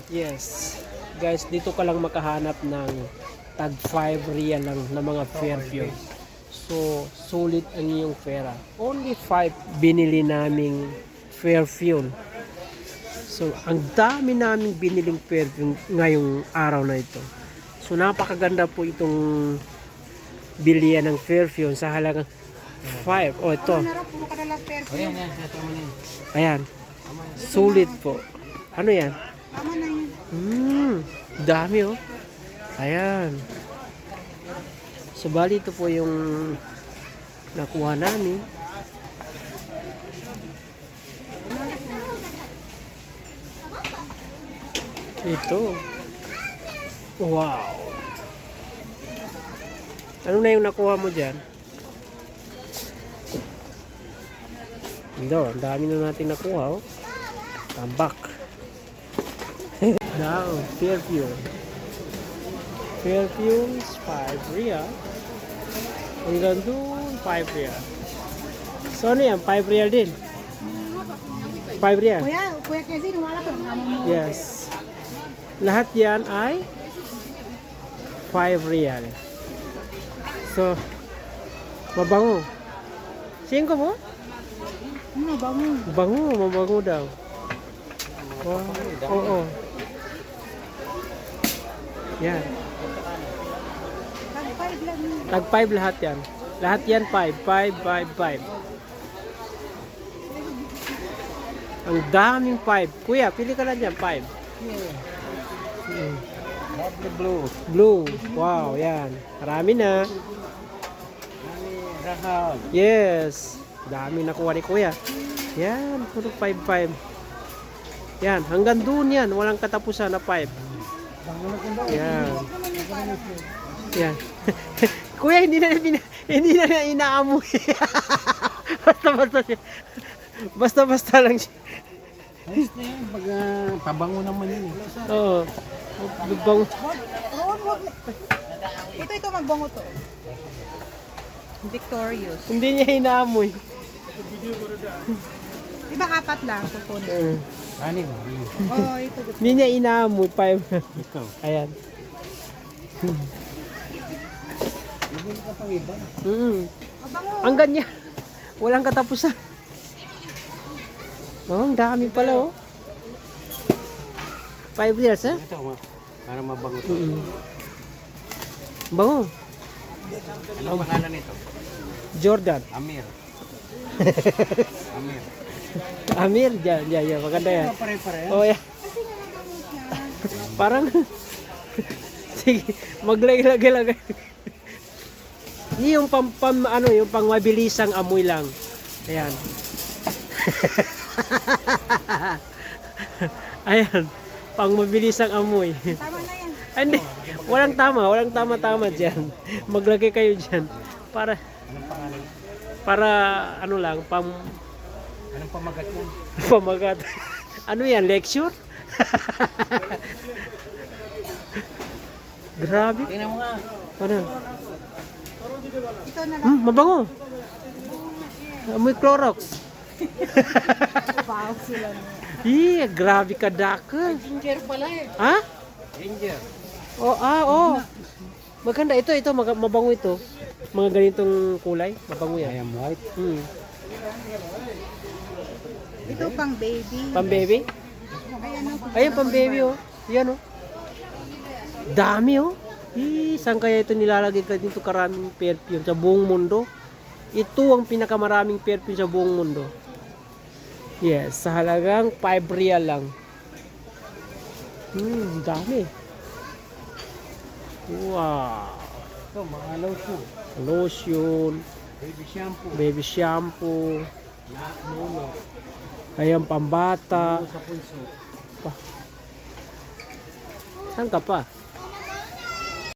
Yes. Guys, dito ka lang makahanap ng tag 5 real lang na mga perfume. So, sulit ang iyong pera. Only 5 binili naming perfume. So, ang dami naming biniling perfume ngayong araw na ito. So, napakaganda po itong bilihan ng perfume sa halagang 5. Oh, ito. Ayan. Sulit po. Ano yan? Dami oh. Ayan. So, bali ito po yung nakuha namin. Ito. Wow. Ano na yung nakuha mo dyan? Ito, ang dami na natin nakuha oh. Tambak. Now, perfume. Perfumes, 5 real. Hanggang doon, 5 real. So, ano yan? 5 real din? 5 real? Kuya Kezi, wala ko. Yes. Lahat yan ay 5 real. So, mabango. 5 mo? Mabango. Bango, mabango daw. Wow. Oo. Yan. Tag 5 lahat yan. Lahat yan 5. 5, 5, 5. Ang daming 5. Kuya, pili ka na dyan. 5. Blue. Blue. Wow, yan. Marami na. Yes. Dami nakuha ni Kuya. Yan. Puro 5, 5. Yan. Hanggang doon yan. Walang katapusan na 5. Yan. Yan. Kuya, hindi na inaamoy. Basta lang siya. Ayos na yan. Pag pabango naman yun. Oo. Bango. Ito magbango to. Victorious. Hindi niya inaamoy. Diba 4 lang kukunin? Ani ba? Oh, ito. Hindi niya inaamoy. 5. Ikaw. Ayan. Bibili ka pang iba. Mabango. Ang ganyan. Walang katapusan. Oh, ang dami pala oh. 5 years eh? Ito, para mabango to. Bango. Ano pangalan nito? Jordan. Amir. Amir. Amir. Yan. Maganda yan. Pare-pare. Oh, yan. Parang sige, maglagay. Yung yung pang mabilisang amoy lang. Ayan. Ayan. Pang mabilisang amoy. Tama na yan. Hindi. Walang tama diyan. Maglagay kayo diyan para ano lang Anong pamagat yan? pamagat. Ano yan? Lecture? Grabe. Tingnan mo nga. Ano? Ito na lang. Mabango. Amoy Clorox. Wow, sila na. Grabe ka daka. Ginger pala eh. Ha? Ginger. Oh. Maganda ito, mabango ito. Mga ganitong kulay, mabango I yan. am white. Ito pang baby. Pang baby? Ayan, pang baby oh. Yan oh. Dami oh. Saan kaya ito nilalagay ka dito karaming perfume sa buong mundo? Ito ang pinakamaraming perfume sa buong mundo. Yes, sa halagang 5 real lang. Dami. Wow. Ito, mga lotion. Lotion, Baby shampoo. baby shampoo, Nuno. ayan pambata. Sa pulso. Saan ka pa?